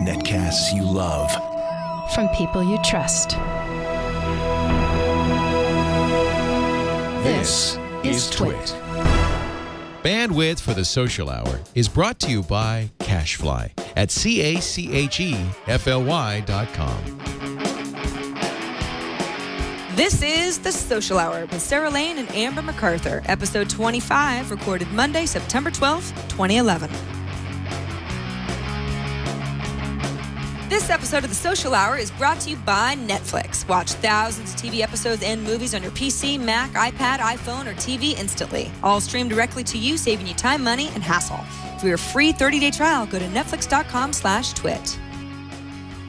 Netcasts you love. From people you trust. This is Twit. Bandwidth for the Social Hour is brought to you by Cashfly at CACHEFLY.com. This is The Social Hour with Sarah Lane and Amber MacArthur, episode 25, recorded Monday, September 12th, 2011. This episode of The Social Hour is brought to you by Netflix. Watch thousands of TV episodes and movies on your PC, Mac, iPad, iPhone, or TV instantly. All streamed directly to you, saving you time, money, and hassle. For your free 30-day trial, go to netflix.com/twit.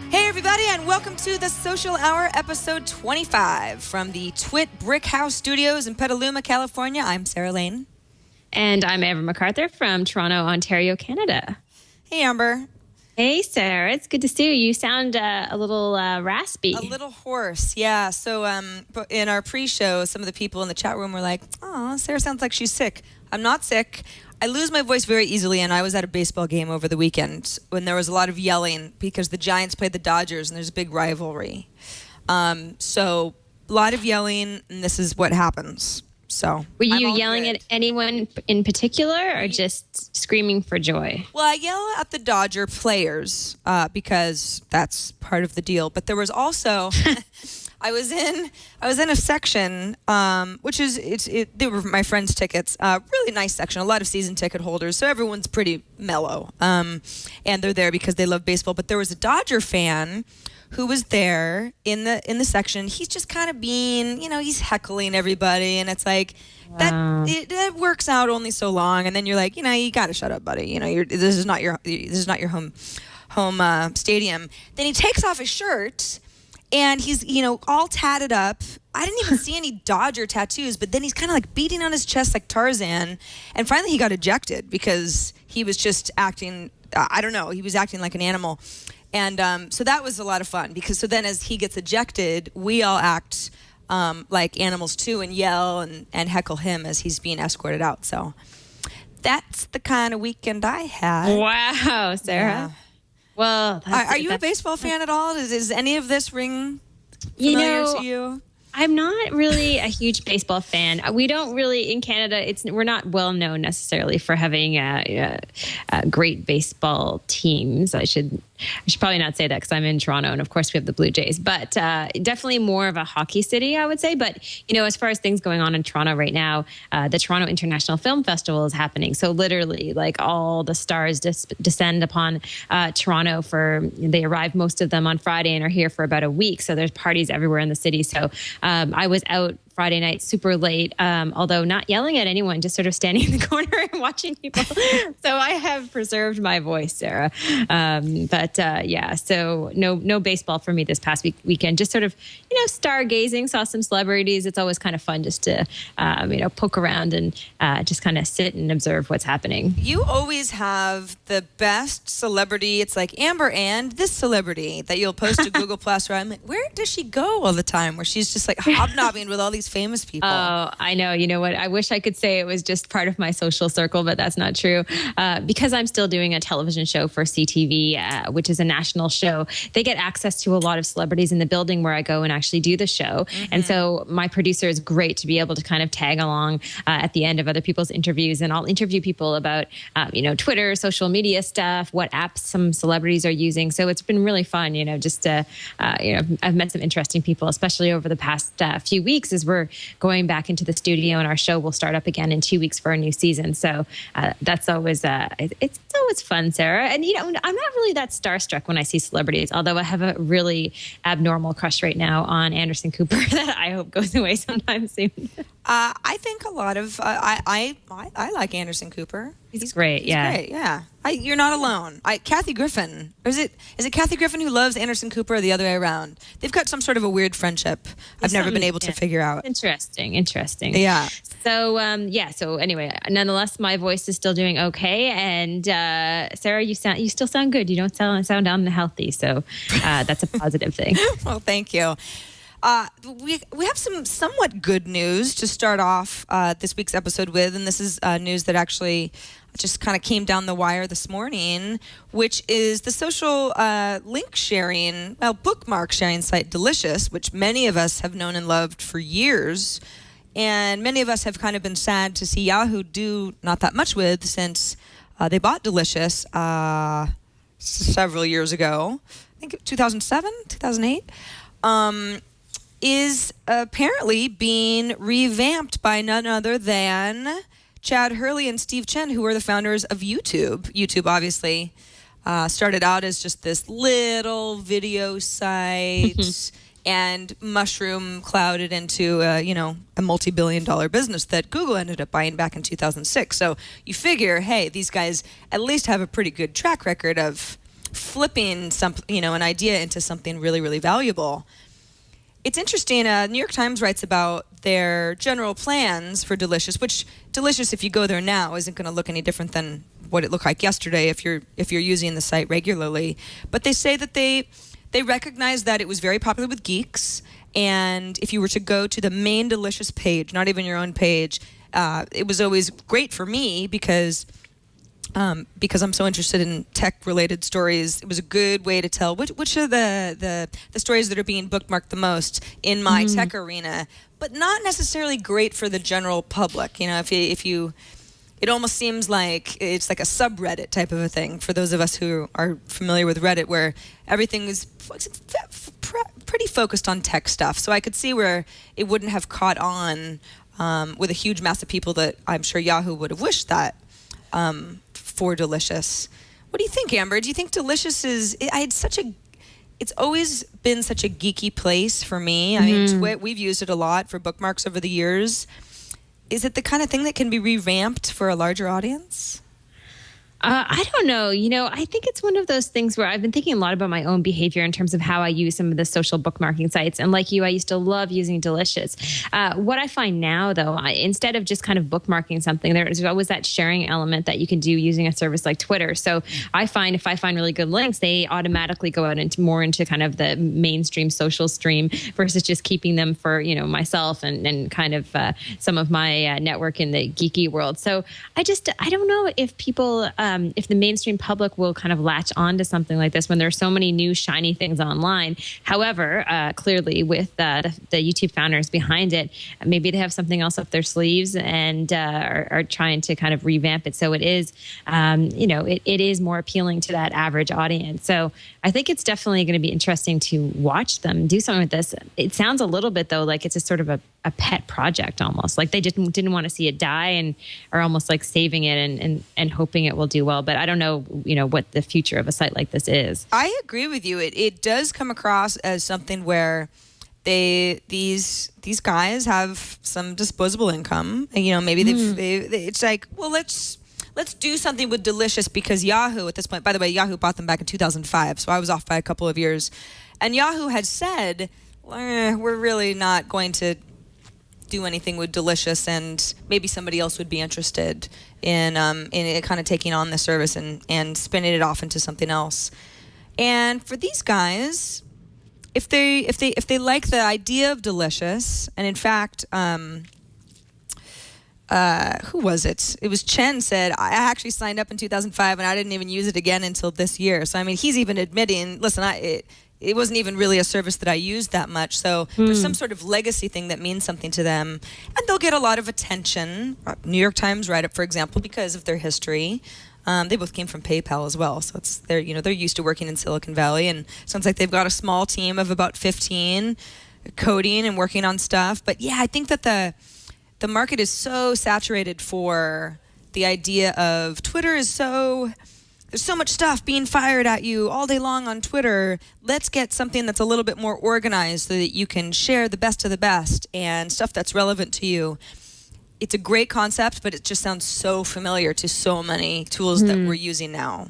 Hey everybody, and welcome to The Social Hour, episode 25. From the Twit Brick House Studios in Petaluma, California, I'm Sarah Lane. And I'm Amber MacArthur from Toronto, Ontario, Canada. Hey Amber. Hey, Sarah. It's good to see you. You sound a little raspy. A little hoarse, yeah. So in our pre-show, some of the people in the chat room were like, oh, Sarah sounds like she's sick. I'm not sick. I lose my voice very easily, and I was at a baseball game over the weekend when there was a lot of yelling because the Giants played the Dodgers, and there's a big rivalry. So a lot of yelling, and this is what happens. So were you yelling at anyone in particular or just screaming for joy? Well, I yell at the Dodger players because that's part of the deal. But there was also I was in a section which is they were my friends' tickets. Really nice section, a lot of season ticket holders, so everyone's pretty mellow. And they're there because they love baseball. But there was a Dodger fan who was there in the section. He's just kind of being, he's heckling everybody, and it's like that works out only so long, and then you're like, you got to shut up, buddy. This is not your home stadium. Then he takes off his shirt, and he's all tatted up. I didn't even see any Dodger tattoos, but then he's kind of like beating on his chest like Tarzan, and finally he got ejected because he was just acting. I don't know. He was acting like an animal. And so that was a lot of fun because so then as he gets ejected, we all act like animals too and yell and heckle him as he's being escorted out. So that's the kind of weekend I had. Wow, Sarah. Yeah. Well, are you a baseball fan at all? Does any of this ring familiar to you? I'm not really a huge baseball fan. We don't really, in Canada, we're not well known necessarily for having great baseball teams. I should probably not say that because I'm in Toronto, and of course we have the Blue Jays, but definitely more of a hockey city, I would say. But, as far as things going on in Toronto right now, the Toronto International Film Festival is happening. So literally, like, all the stars descend upon Toronto they arrive, most of them on Friday, and are here for about a week. So there's parties everywhere in the city. So I was out Friday night super late, although not yelling at anyone, just sort of standing in the corner and watching people. So I have preserved my voice, Sarah. So no baseball for me this past weekend. Just sort of, stargazing, saw some celebrities. It's always kind of fun just to, poke around and just kind of sit and observe what's happening. You always have the best celebrity. It's like Amber and this celebrity that you'll post to Google Plus, where I'm like, where does she go all the time? Where she's just like hobnobbing with all these famous people. Oh, I know. You know what? I wish I could say it was just part of my social circle, but that's not true. Because I'm still doing a television show for CTV, which is a national show, they get access to a lot of celebrities in the building where I go and actually do the show. Mm-hmm. And so my producer is great to be able to kind of tag along at the end of other people's interviews. And I'll interview people about, Twitter, social media stuff, what apps some celebrities are using. So it's been really fun, I've met some interesting people, especially over the past few weeks as we're going back into the studio, and our show will start up again in 2 weeks for a new season. So that's always it's always fun, Sarah. And I'm not really that starstruck when I see celebrities, although I have a really abnormal crush right now on Anderson Cooper that I hope goes away sometime soon. I think a lot of I like Anderson Cooper. He's great. He's great, yeah. You're not alone. Kathy Griffin, or is it Kathy Griffin who loves Anderson Cooper, or the other way around? They've got some sort of a weird friendship. I've never been able to figure out. Interesting. Yeah. So So anyway, nonetheless, my voice is still doing okay, and Sarah, you still sound good. You don't sound unhealthy, so that's a positive thing. Well, thank you. We have some somewhat good news to start off this week's episode with, and this is news that actually just kind of came down the wire this morning, which is the social link sharing, bookmark sharing site Delicious, which many of us have known and loved for years. And many of us have kind of been sad to see Yahoo do not that much with since they bought Delicious several years ago. I think 2007, 2008. Is apparently being revamped by none other than Chad Hurley and Steve Chen, who are the founders of YouTube. YouTube obviously started out as just this little video site and mushroom clouded into a multi-billion-dollar business that Google ended up buying back in 2006. So you figure, hey, these guys at least have a pretty good track record of flipping an idea into something really, really valuable. It's interesting. New York Times writes about their general plans for Delicious, which Delicious, if you go there now, isn't going to look any different than what it looked like yesterday if you're using the site regularly. But they say that they recognize that it was very popular with geeks, and if you were to go to the main Delicious page, not even your own page, it was always great for me because I'm so interested in tech-related stories. It was a good way to tell which are the stories that are being bookmarked the most in my tech arena, but not necessarily great for the general public. If you, it almost seems like it's like a subreddit type of a thing for those of us who are familiar with Reddit, where everything is pretty focused on tech stuff. So I could see where it wouldn't have caught on with a huge mass of people that I'm sure Yahoo would have wished that. For Delicious. What do you think, Amber? Do you think Delicious is... It's always been such a geeky place for me. I mean, we've used it a lot for bookmarks over the years. Is it the kind of thing that can be revamped for a larger audience? I don't know. I think it's one of those things where I've been thinking a lot about my own behavior in terms of how I use some of the social bookmarking sites. And like you, I used to love using Delicious. What I find now, though, instead of just kind of bookmarking something, there's always that sharing element that you can do using a service like Twitter. So I find if I find really good links, they automatically go out into kind of the mainstream social stream versus just keeping them for, myself and kind of some of my network in the geeky world. So I don't know if people... if the mainstream public will kind of latch on to something like this when there's so many new shiny things online. However, clearly with the YouTube founders behind it, maybe they have something else up their sleeves and are trying to kind of revamp it. So it is, it is more appealing to that average audience. So I think it's definitely going to be interesting to watch them do something with this. It sounds a little bit, though, like it's a sort of a pet project almost. Like they didn't want to see it die and are almost like saving it and hoping it will do well. But I don't know, what the future of a site like this is. I agree with you. It does come across as something where these guys have some disposable income. Maybe it's like, well, let's do something with Delicious because Yahoo at this point, by the way, Yahoo bought them back in 2005. So I was off by a couple of years. And Yahoo had said, we're really not going to do anything with Delicious, and maybe somebody else would be interested in it kind of taking on the service and spinning it off into something else. And for these guys, if they like the idea of Delicious, and in fact, who was it? It was Chen said, I actually signed up in 2005 and I didn't even use it again until this year. So I mean, he's even admitting, listen, it wasn't even really a service that I used that much. So there's some sort of legacy thing that means something to them. And they'll get a lot of attention. New York Times write-up, for example, because of their history. They both came from PayPal as well. So they're used to working in Silicon Valley. And it sounds like they've got a small team of about 15 coding and working on stuff. But yeah, I think that the market is so saturated for the idea of Twitter is so... There's so much stuff being fired at you all day long on Twitter. Let's get something that's a little bit more organized so that you can share the best of the best and stuff that's relevant to you. It's a great concept, but it just sounds so familiar to so many tools that we're using now.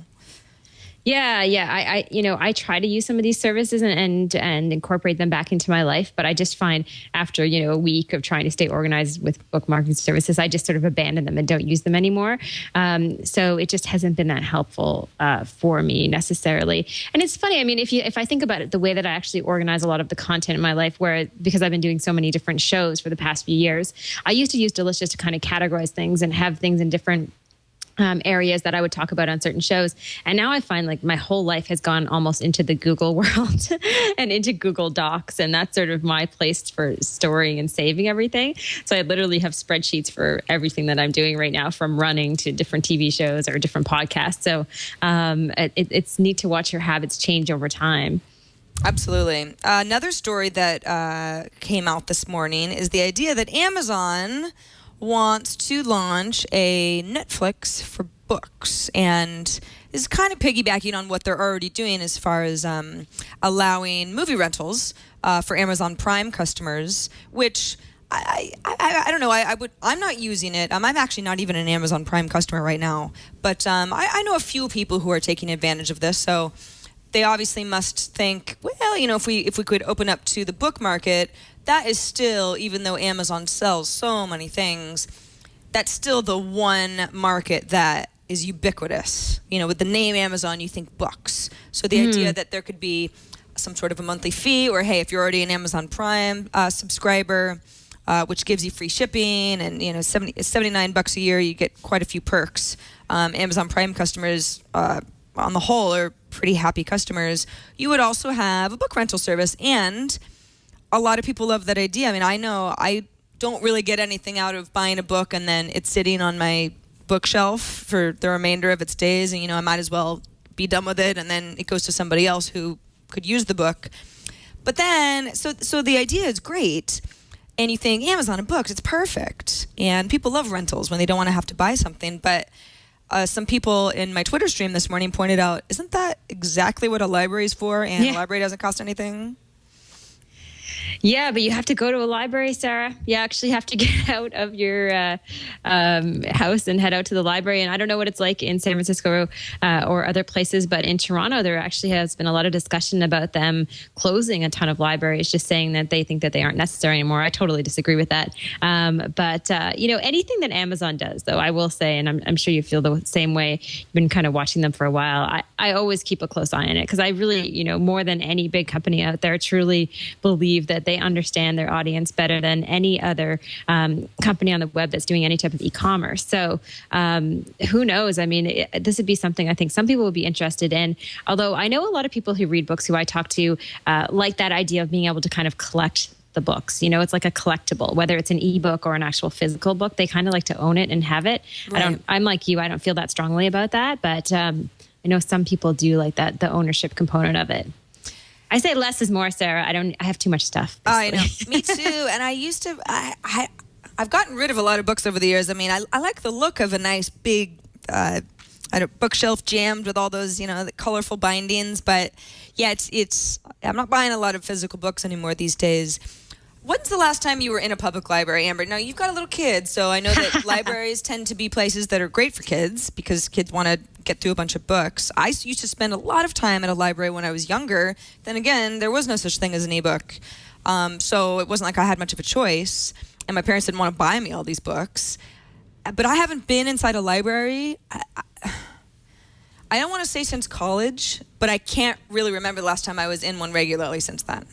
Yeah. I try to use some of these services and incorporate them back into my life, but I just find after, a week of trying to stay organized with bookmarking services, I just sort of abandon them and don't use them anymore. So it just hasn't been that helpful for me necessarily. And it's funny. I mean, if I think about it, the way that I actually organize a lot of the content in my life, because I've been doing so many different shows for the past few years, I used to use Delicious to kind of categorize things and have things in different areas that I would talk about on certain shows. And now I find like my whole life has gone almost into the Google world and into Google Docs. And that's sort of my place for storing and saving everything. So I literally have spreadsheets for everything that I'm doing right now, from running to different TV shows or different podcasts. So it's neat to watch your habits change over time. Absolutely. Another story that came out this morning is the idea that Amazon wants to launch a Netflix for books, and is kind of piggybacking on what they're already doing as far as allowing movie rentals for Amazon Prime customers, which I don't know. I'm not using it. I'm actually not even an Amazon Prime customer right now, but I know a few people who are taking advantage of this. So they obviously must think, well, you know, if we could open up to the book market, that is still, even though Amazon sells so many things, that's still the one market that is ubiquitous. You know, with the name Amazon, you think books. So the idea that there could be some sort of a monthly fee, or hey, if you're already an Amazon Prime subscriber, which gives you free shipping, and you know, $79 a year, you get quite a few perks. Amazon Prime customers, on the whole, are pretty happy customers. You would also have a book rental service, and a lot of people love that idea. I mean, I know I don't really get anything out of buying a book and then it's sitting on my bookshelf for the remainder of its days, and you know, I might as well be done with it, and then it goes to somebody else who could use the book. But then, so the idea is great, and you think Amazon and books, it's perfect, and people love rentals when they don't want to have to buy something. But some people in my Twitter stream this morning pointed out, isn't that exactly what a library is for? And a library doesn't cost anything. Yeah, but you have to go to a library, Sarah. You actually have to get out of your house and head out to the library. And I don't know what it's like in San Francisco or other places, but in Toronto, there actually has been a lot of discussion about them closing a ton of libraries, just saying that they think that they aren't necessary anymore. I totally disagree with that. But you know, anything that Amazon does, though, I will say, and I'm sure you feel the same way, you've been kind of watching them for a while, I always keep a close eye on it, because I really, you know, more than any big company out there, truly believe that they understand their audience better than any other company on the web that's doing any type of e-commerce. So who knows? I mean, this would be something I think some people would be interested in. Although I know a lot of people who read books who I talk to like that idea of being able to kind of collect the books. You know, it's like a collectible, whether it's an ebook or an actual physical book. They kind of like to own it and have it. Right. I'm like you. I don't feel that strongly about that, but I know some people do like that, the ownership component of it. I say less is more, Sarah. I have too much stuff. Basically. I know. Me too. And I used to, I've gotten rid of a lot of books over the years. I mean, I like the look of a nice big bookshelf jammed with all those, you know, the colorful bindings. But yeah, I'm not buying a lot of physical books anymore these days. When's the last time you were in a public library, Amber? Now, you've got a little kid, so I know that libraries tend to be places that are great for kids because kids want to get through a bunch of books. I used to spend a lot of time at a library when I was younger. Then again, there was no such thing as an ebook. So it wasn't like I had much of a choice, and my parents didn't want to buy me all these books. But I haven't been inside a library. I don't want to say since college, but I can't really remember the last time I was in one regularly since then.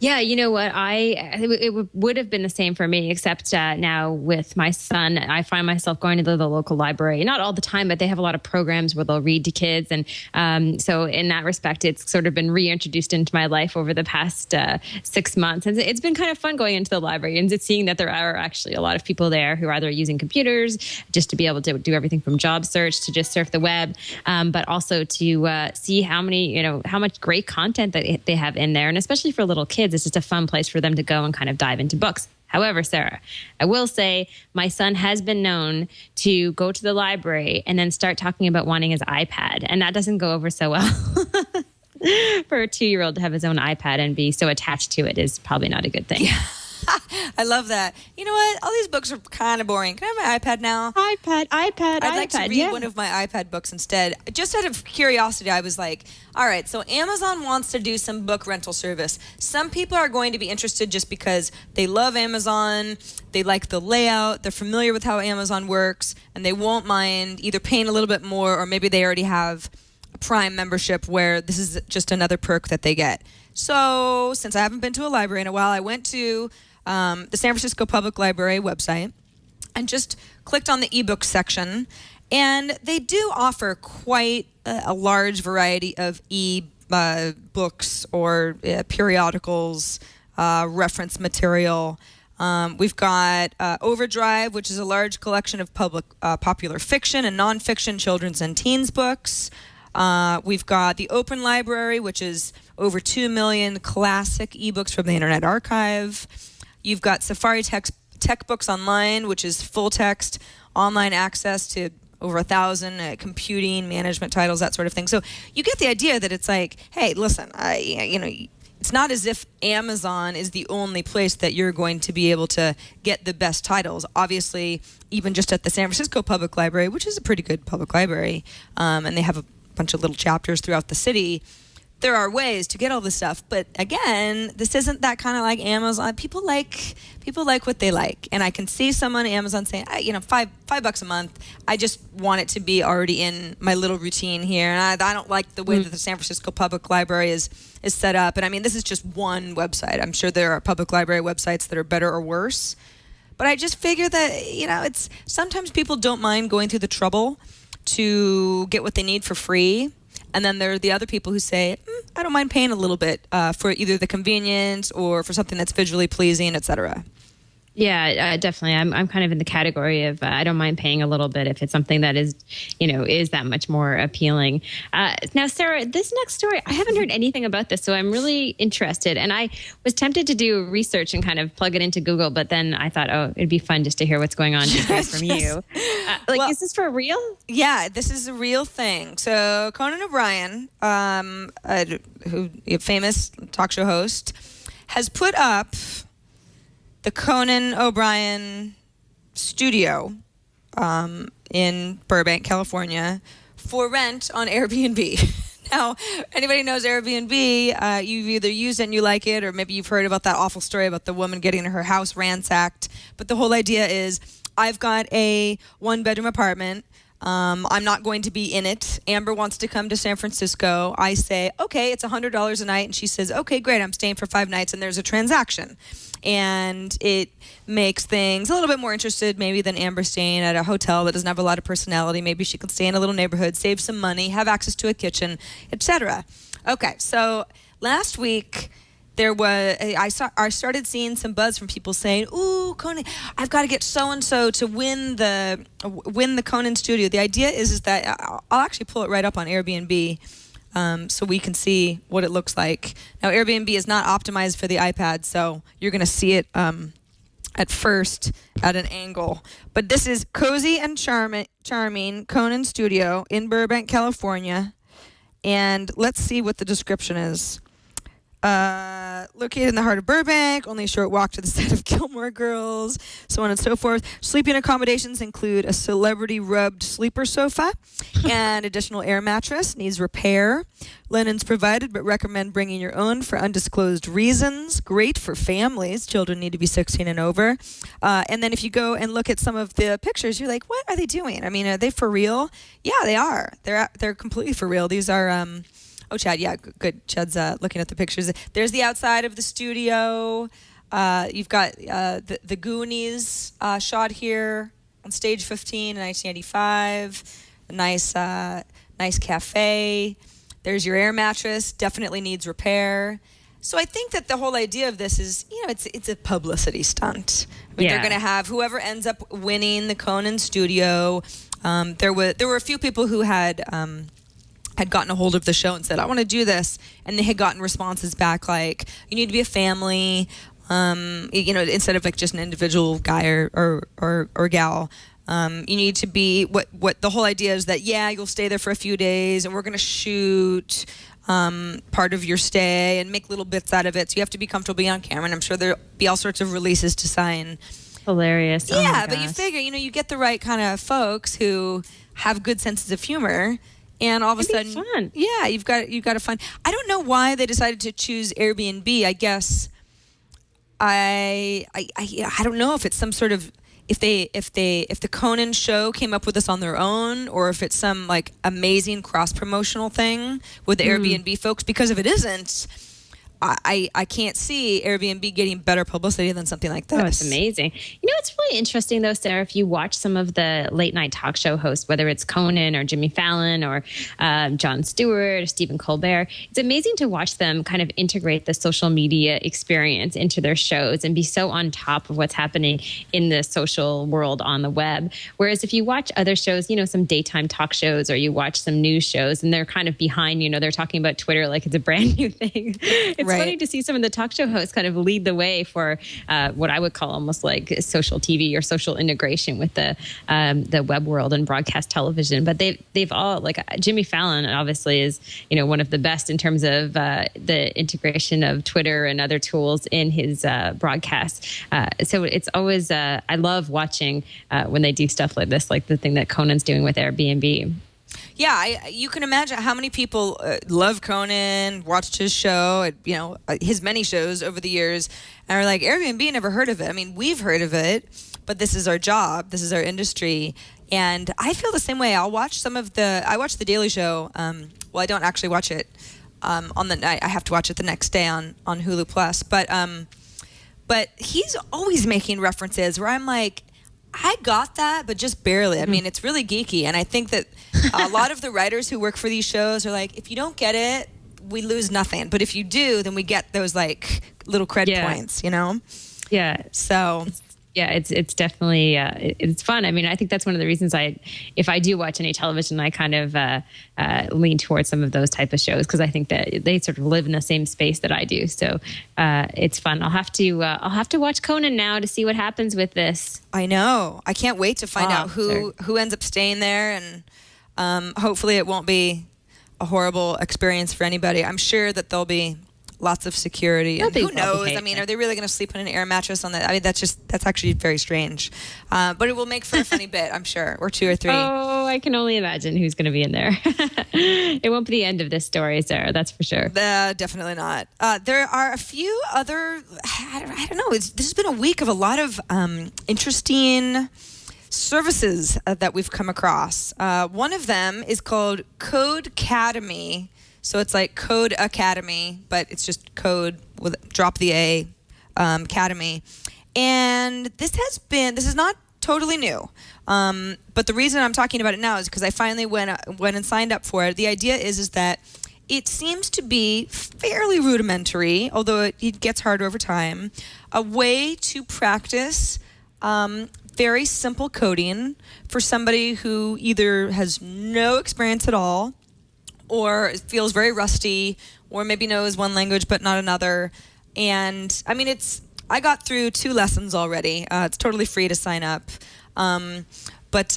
Yeah, you know what? It would have been the same for me, except now with my son, I find myself going to the local library. Not all the time, but they have a lot of programs where they'll read to kids. And so in that respect, it's sort of been reintroduced into my life over the past 6 months. And it's been kind of fun going into the library and seeing that there are actually a lot of people there who are either using computers just to be able to do everything from job search to just surf the web, but also to see how much great content that they have in there. And especially for little kids, it's just a fun place for them to go and kind of dive into books. However, Sarah, I will say my son has been known to go to the library and then start talking about wanting his iPad. And that doesn't go over so well. For a 2-year-old to have his own iPad and be so attached to it is probably not a good thing. Yeah. I love that. You know what? All these books are kind of boring. Can I have my iPad now? iPad. I'd like to read one of my iPad books instead. Just out of curiosity, I was like, all right, so Amazon wants to do some book rental service. Some people are going to be interested just because they love Amazon, they like the layout, they're familiar with how Amazon works, and they won't mind either paying a little bit more, or maybe they already have a Prime membership where this is just another perk that they get. So since I haven't been to a library in a while, I went to the San Francisco Public Library website and just clicked on the ebook section. And they do offer quite a large variety of books or periodicals, reference material. We've got Overdrive, which is a large collection of popular fiction and nonfiction children's and teens books. We've got the Open Library, which is over 2 million classic ebooks from the Internet Archive. You've got Safari Tech Books Online, which is full text, online access to over 1,000 computing, management titles, that sort of thing. So you get the idea that it's like, hey, listen, it's not as if Amazon is the only place that you're going to be able to get the best titles. Obviously, even just at the San Francisco Public Library, which is a pretty good public library, and they have a bunch of little chapters throughout the city, there are ways to get all this stuff. But again, this isn't that kind of like Amazon. People like what they like. And I can see someone at Amazon saying, $5 a month. I just want it to be already in my little routine here. And I don't like the way that the San Francisco Public Library is set up. And I mean, this is just one website. I'm sure there are public library websites that are better or worse. But I just figure that, it's sometimes people don't mind going through the trouble to get what they need for free. And then there are the other people who say, I don't mind paying a little bit for either the convenience or for something that's visually pleasing, et cetera. Yeah, definitely. I'm kind of in the category of I don't mind paying a little bit if it's something that is, is that much more appealing. Now, Sarah, this next story, I haven't heard anything about this, so I'm really interested. And I was tempted to do research and kind of plug it into Google, but then I thought, it'd be fun just to hear what's going on from you. Is this for real? Yeah, this is a real thing. So Conan O'Brien, a famous talk show host, has put up the Conan O'Brien studio in Burbank, California, for rent on Airbnb. Now, anybody knows Airbnb, you've either used it and you like it, or maybe you've heard about that awful story about the woman getting her house ransacked. But the whole idea is, I've got a one-bedroom apartment. I'm not going to be in it. Amber wants to come to San Francisco. I say, okay, it's $100 a night. And she says, okay, great, I'm staying for 5 nights. And there's a transaction. And it makes things a little bit more interested maybe than Amber staying at a hotel that doesn't have a lot of personality. Maybe she could stay in a little neighborhood, save some money, have access to a kitchen, etc. Okay, so last week I started seeing some buzz from people saying, "Ooh, Conan, I've got to get so and so to win the Conan studio." The idea is that I'll actually pull it right up on Airbnb. So we can see what it looks like. Now, Airbnb is not optimized for the iPad, so you're going to see it at first at an angle. But this is Cozy and Charming Conan Studio in Burbank, California. And let's see what the description is. Located in the heart of Burbank, only a short walk to the set of Gilmore Girls, so on and so forth. Sleeping accommodations include a celebrity-rubbed sleeper sofa and additional air mattress. Needs repair. Linen's provided, but recommend bringing your own for undisclosed reasons. Great for families. Children need to be 16 and over. And then if you go and look at some of the pictures, you're like, what are they doing? I mean, are they for real? Yeah, they are. They're completely for real. These are... Oh, Chad, yeah, good. Chad's looking at the pictures. There's the outside of the studio. You've got the Goonies shot here on stage 15 in 1985. A nice cafe. There's your air mattress. Definitely needs repair. So I think that the whole idea of this is, it's a publicity stunt. I mean, they're going to have whoever ends up winning the Conan studio. There were a few people who had gotten a hold of the show and said, I want to do this. And they had gotten responses back like, you need to be a family, instead of like just an individual guy or gal. You need to be, what the whole idea is that, you'll stay there for a few days and we're going to shoot part of your stay and make little bits out of it. So you have to be comfortable being on camera. And I'm sure there'll be all sorts of releases to sign. Hilarious. Yeah, but you figure, you get the right kind of folks who have good senses of humor. And all of a sudden, fun. Yeah, you've got to find. I don't know why they decided to choose Airbnb. I guess I don't know if it's some sort of if the Conan show came up with this on their own, or if it's some like amazing cross promotional thing with the Airbnb folks. Because if it isn't, I can't see Airbnb getting better publicity than something like this. Oh, it's amazing. It's really interesting, though, Sarah, if you watch some of the late night talk show hosts, whether it's Conan or Jimmy Fallon or Jon Stewart or Stephen Colbert, it's amazing to watch them kind of integrate the social media experience into their shows and be so on top of what's happening in the social world on the web. Whereas if you watch other shows, some daytime talk shows, or you watch some news shows and they're kind of behind, they're talking about Twitter like it's a brand new thing. It's funny to see some of the talk show hosts kind of lead the way for what I would call almost like social TV or social integration with the web world and broadcast television. But they've all, like Jimmy Fallon obviously is one of the best in terms of the integration of Twitter and other tools in his broadcast. So it's always I love watching when they do stuff like this, like the thing that Conan's doing with Airbnb. Yeah, you can imagine how many people love Conan, watched his show, his many shows over the years, and are like, Airbnb, never heard of it. I mean, we've heard of it, but this is our job, this is our industry, and I feel the same way. I watch The Daily Show. Well, I don't actually watch it on the night. I have to watch it the next day on Hulu Plus. But he's always making references where I'm like, I got that, but just barely. I mean, it's really geeky. And I think that a lot of the writers who work for these shows are like, if you don't get it, we lose nothing. But if you do, then we get those like little cred points, Yeah. So... Yeah, it's definitely it's fun. I mean, I think that's one of the reasons if I do watch any television, I kind of lean towards some of those type of shows, because I think that they sort of live in the same space that I do. So it's fun. I'll have to watch Conan now to see what happens with this. I know. I can't wait to find out who ends up staying there, and hopefully it won't be a horrible experience for anybody. I'm sure that there'll be lots of security, and who knows? I mean, are they really going to sleep on an air mattress on that? I mean, that's actually very strange. But it will make for a funny bit, I'm sure, or two or three. Oh, I can only imagine who's going to be in there. It won't be the end of this story, Sarah. That's for sure. Definitely not. There are a few other. I don't know. This has been a week of a lot of interesting services that we've come across. One of them is called Codecademy. So it's like Code Academy, but it's just code with drop the A, Academy. And this is not totally new. But the reason I'm talking about it now is because I finally went and signed up for it. The idea is that it seems to be fairly rudimentary, although it gets harder over time, a way to practice very simple coding for somebody who either has no experience at all, or feels very rusty, or maybe knows one language but not another. And I mean, I got through 2 lessons already. It's totally free to sign up, but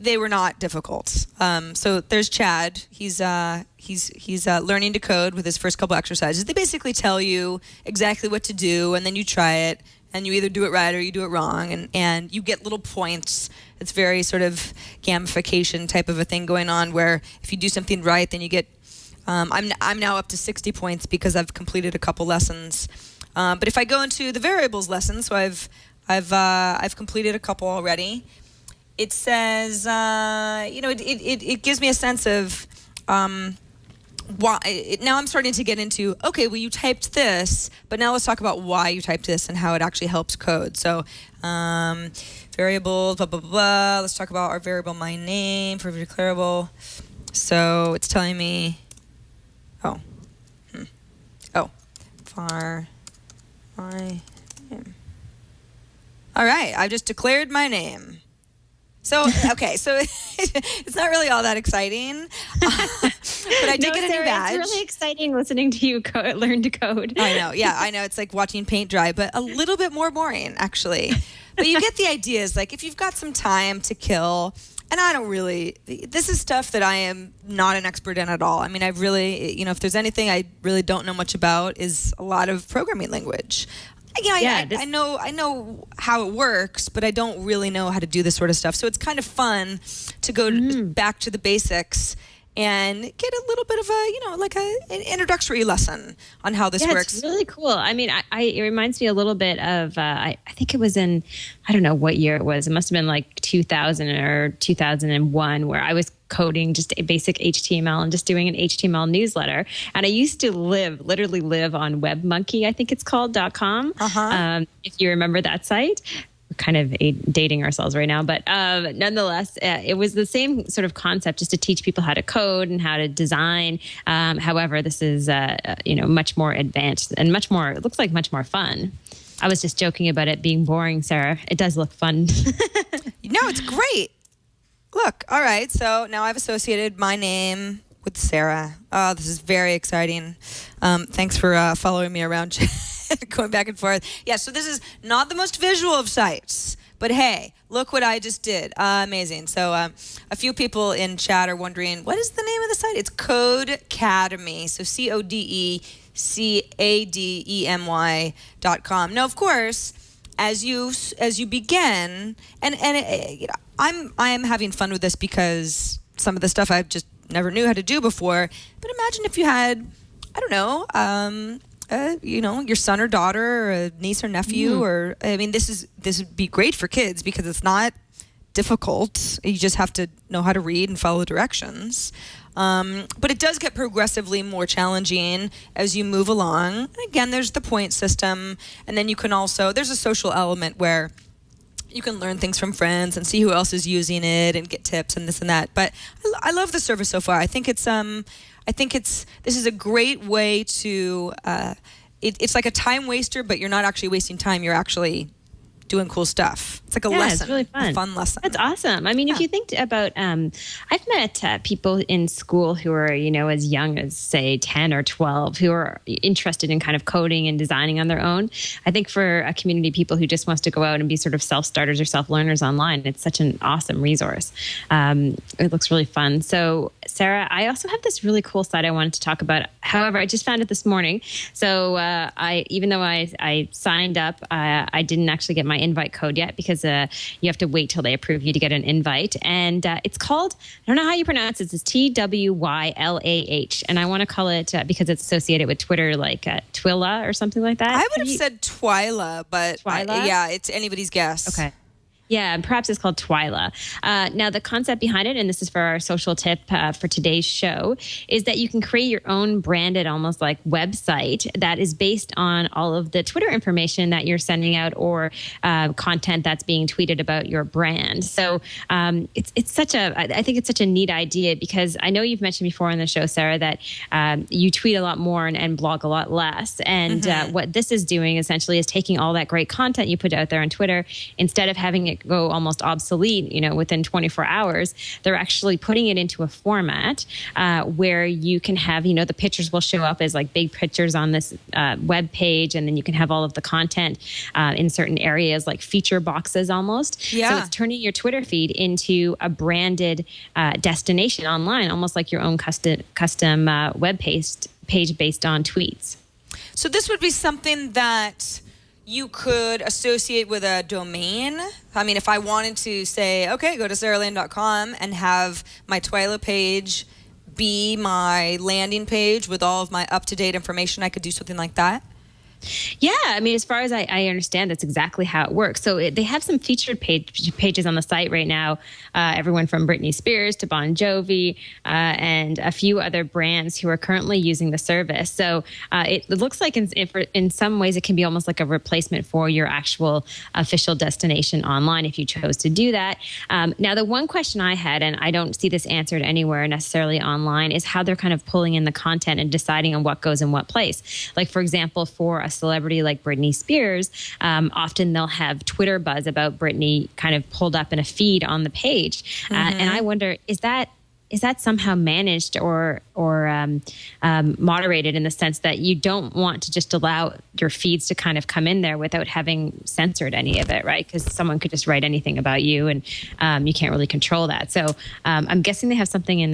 they were not difficult. So there's Chad. He's learning to code with his first couple exercises. They basically tell you exactly what to do, and then you try it, and you either do it right or you do it wrong, and you get little points. It's very sort of gamification type of a thing going on, where if you do something right, then you get. I'm now up to 60 points because I've completed a couple lessons. But if I go into the variables lesson, so I've completed a couple already. It says, it gives me a sense of why. Now I'm starting to get into, okay, well, you typed this, but now let's talk about why you typed this and how it actually helps code. So variables, blah, blah, blah. Let's talk about our variable my name for declarable. So it's telling me, var my name. All right, I've just declared my name. So, okay, so it's not really all that exciting, but I did get a new badge. It's really exciting listening to you learn to code. I know, yeah, I know. It's like watching paint dry, but a little bit more boring, actually. But you get the ideas. Like, if you've got some time to kill, and I don't really, this is stuff that I am not an expert in at all. I mean, I really, if there's anything I really don't know much about, is a lot of programming language. I know how it works, but I don't really know how to do this sort of stuff. So it's kind of fun to go back to the basics and get a little bit of an introductory lesson on how this works. It's really cool. I mean, it reminds me a little bit of, I think it was I don't know what year it was. It must have been like 2000 or 2001, where I was coding, just a basic HTML and just doing an HTML newsletter. And I used to literally live on WebMonkey, I think it's called, .com. If you remember that site. We're kind of dating ourselves right now, but nonetheless, it was the same sort of concept, just to teach people how to code and how to design. However, this is much more advanced and it looks like much more fun. I was just joking about it being boring, Sarah. It does look fun. No, it's great. Look, all right. So now I've associated my name with Sarah. Oh, this is very exciting. Thanks for following me around, going back and forth. Yeah, so this is not the most visual of sites, but hey, look what I just did. Amazing. So a few people in chat are wondering, what is the name of the site? It's Codecademy. So CODECADEMY.com. Now, of course, as you begin, and I am having fun with this because some of the stuff I've just never knew how to do before. But imagine if you had, I don't know, your son or daughter, or a niece or nephew, or this would be great for kids because it's not difficult. You just have to know how to read and follow directions. But it does get progressively more challenging as you move along. And again, there's the point system, and then you can also, there's a social element where you can learn things from friends and see who else is using it and get tips and this and that. But I love the service so far. I think this is a great way to, it's like a time waster, but you're not actually wasting time. You're actually doing cool stuff. It's like a lesson. It's really fun. A fun lesson. That's awesome. I mean, if you think about, I've met people in school who are, as young as say 10 or 12 who are interested in kind of coding and designing on their own. I think for a community of people who just wants to go out and be sort of self-starters or self-learners online, it's such an awesome resource. It looks really fun. So Sarah, I also have this really cool site I wanted to talk about. However, I just found it this morning. So even though I signed up, I didn't actually get my invite code yet because you have to wait till they approve you to get an invite. And it's called, I don't know how you pronounce it, it's Twylah. And I want to call it, because it's associated with Twitter, like Twylah or something like that. I would have said Twylah, but Twylah? It's anybody's guess. Okay. Yeah, perhaps it's called Twylah. Now, the concept behind it, and this is for our social tip for today's show, is that you can create your own branded, almost like website that is based on all of the Twitter information that you're sending out or content that's being tweeted about your brand. So I think it's such a neat idea because I know you've mentioned before on the show, Sarah, that you tweet a lot more and blog a lot less. And what this is doing essentially is taking all that great content you put out there on Twitter, instead of having it go almost obsolete, within 24 hours, they're actually putting it into a format where you can have, the pictures will show up as like big pictures on this web page, and then you can have all of the content in certain areas like feature boxes almost. Yeah. So it's turning your Twitter feed into a branded destination online, almost like your own custom web page based on tweets. So this would be something that you could associate with a domain. I mean, if I wanted to say, okay, go to sarahland.com and have my Twylah page be my landing page with all of my up-to-date information, I could do something like that. Yeah, I mean, as far as I understand, that's exactly how it works. So they have some featured pages on the site right now. Everyone from Britney Spears to Bon Jovi and a few other brands who are currently using the service. So it looks like in some ways it can be almost like a replacement for your actual official destination online if you chose to do that. Now, the one question I had, and I don't see this answered anywhere necessarily online, is how they're kind of pulling in the content and deciding on what goes in what place. Like, for example, for a celebrity like Britney Spears, often they'll have Twitter buzz about Britney kind of pulled up in a feed on the page. And I wonder, is that somehow managed or moderated in the sense that you don't want to just allow your feeds to kind of come in there without having censored any of it, right? Because someone could just write anything about you and you can't really control that. So I'm guessing they have something in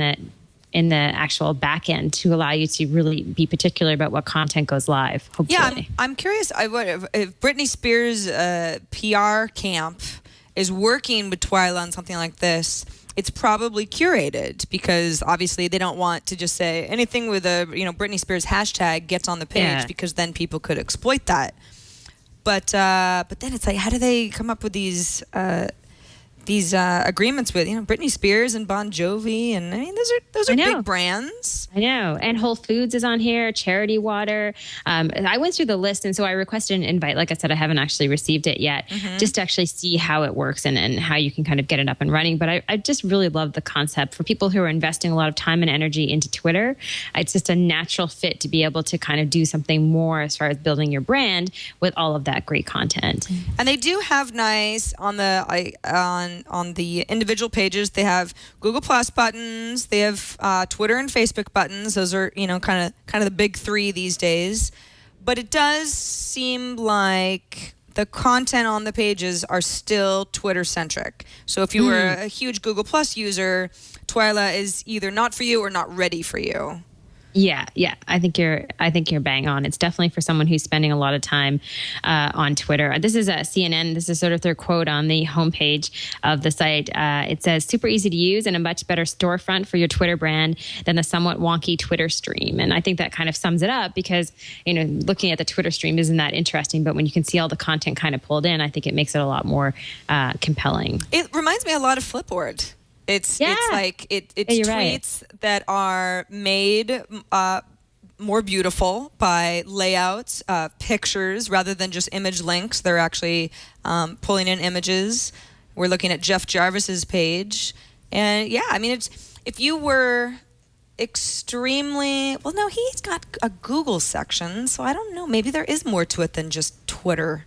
the actual back end to allow you to really be particular about what content goes live, hopefully. Yeah, I'm curious. If Britney Spears' PR camp is working with Twylah on something like this, it's probably curated because obviously they don't want to just say anything with a Britney Spears hashtag gets on the page because then people could exploit that. But then it's like, how do they come up with these agreements with Britney Spears and Bon Jovi, and I mean those are big brands. I know. And Whole Foods is on here, Charity Water. I went through the list, and so I requested an invite. Like I said, I haven't actually received it yet, just to actually see how it works and how you can kind of get it up and running. But I just really love the concept for people who are investing a lot of time and energy into Twitter. It's just a natural fit to be able to kind of do something more as far as building your brand with all of that great content. And they do have nice on the individual pages. They have Google Plus buttons. They have Twitter and Facebook buttons. Those are kind of the big three these days. But it does seem like the content on the pages are still Twitter centric. So if you were a huge Google Plus user, Twylah is either not for you or not ready for you. Yeah. I think you're bang on. It's definitely for someone who's spending a lot of time on Twitter. This is a CNN. This is sort of their quote on the homepage of the site. It says, "Super easy to use and a much better storefront for your Twitter brand than the somewhat wonky Twitter stream." And I think that kind of sums it up because, looking at the Twitter stream isn't that interesting, but when you can see all the content kind of pulled in, I think it makes it a lot more compelling. It reminds me a lot of Flipboard. It's like it's tweets that are made more beautiful by layouts, pictures rather than just image links. They're actually pulling in images. We're looking at Jeff Jarvis's page, and it's if you were extremely he's got a Google section, so I don't know. Maybe there is more to it than just Twitter.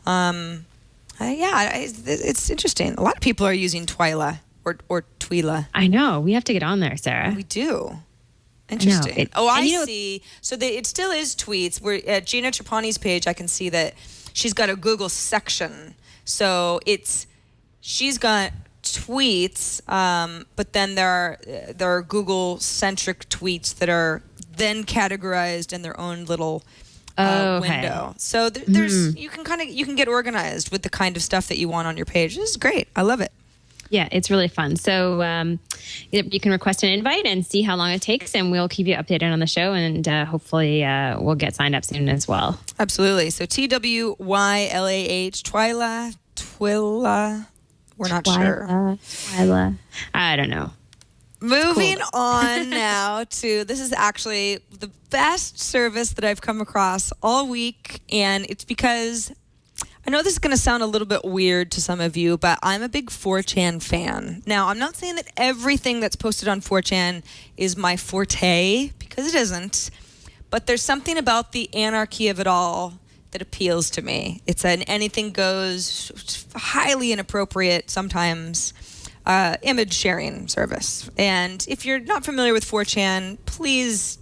It's interesting. A lot of people are using Twylah. Or Twylah. I know. We have to get on there, Sarah. We do. Interesting. I see. So it still is tweets. We're at Gina Trapani's page. I can see that she's got a Google section. So she's got tweets, but then there are Google centric tweets that are then categorized in their own little window. So there's you can get organized with the kind of stuff that you want on your page. This is great. I love it. Yeah, it's really fun. So you can request an invite and see how long it takes, and we'll keep you updated on the show, and hopefully we'll get signed up soon as well. Absolutely. So Twylah, Twylah. We're not sure. Twylah. I don't know. Moving on now to, this is actually the best service that I've come across all week, and it's because I know this is going to sound a little bit weird to some of you, but I'm a big 4chan fan. Now, I'm not saying that everything that's posted on 4chan is my forte, because it isn't, but there's something about the anarchy of it all that appeals to me. It's an anything goes, highly inappropriate, sometimes, image sharing service. And if you're not familiar with 4chan, please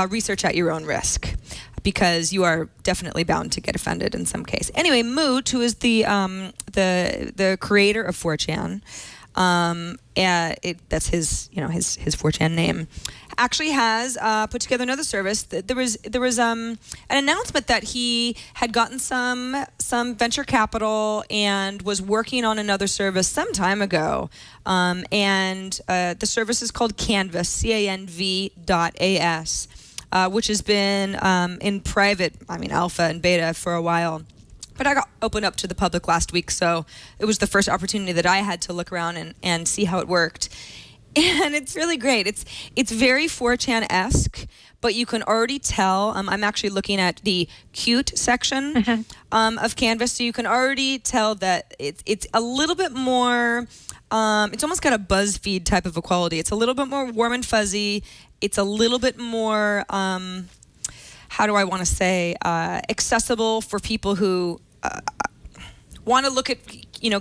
research at your own risk, because you are definitely bound to get offended in some case. Anyway, Moot, who is the creator of 4chan, that's his 4chan name, actually has put together another service. There was an announcement that he had gotten some venture capital and was working on another service some time ago, and the service is called Canv.as. Which has been in private, alpha and beta for a while. But I got opened up to the public last week, so it was the first opportunity that I had to look around and see how it worked. And it's really great. It's very 4chan-esque, but you can already tell. I'm actually looking at the cute section of Canvas, so you can already tell that it's a little bit more. It's almost got a BuzzFeed type of a quality. It's a little bit more warm and fuzzy. It's a little bit more, how do I want to say, accessible for people who want to look at,